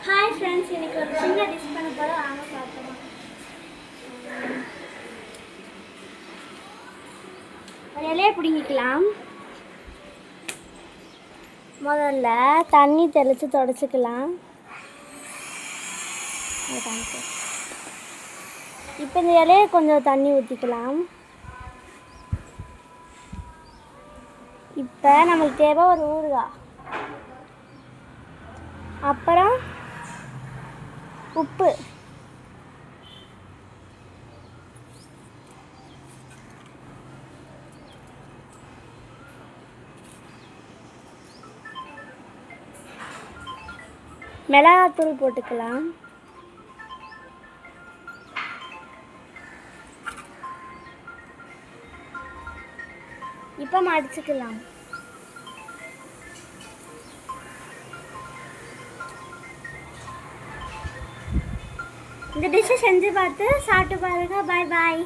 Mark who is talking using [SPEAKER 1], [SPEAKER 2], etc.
[SPEAKER 1] Hi friends, இன்னைக்கு ஒரு சின்ன டிஷ் பண்ண போகிறோம். வாங்க பார்க்கலாம். ஒரு இலையை பிடிங்கிக்கலாம். முதல்ல தண்ணி தெளித்து தொடச்சிக்கலாம். இப்போ இந்த இலையை கொஞ்சம் தண்ணி ஊற்றிக்கலாம். இப்போ நமக்கு தேவை ஒரு ஊறுகாய், அப்புறம் உப்பு, மிளகாத்தூள் போட்டுக்கலாம். இப்போ மடிச்சுக்கலாம். இந்த டிஷ்ஷை செஞ்சு பார்த்து சாப்பிட்டு பாருங்க. பாய் பாய்.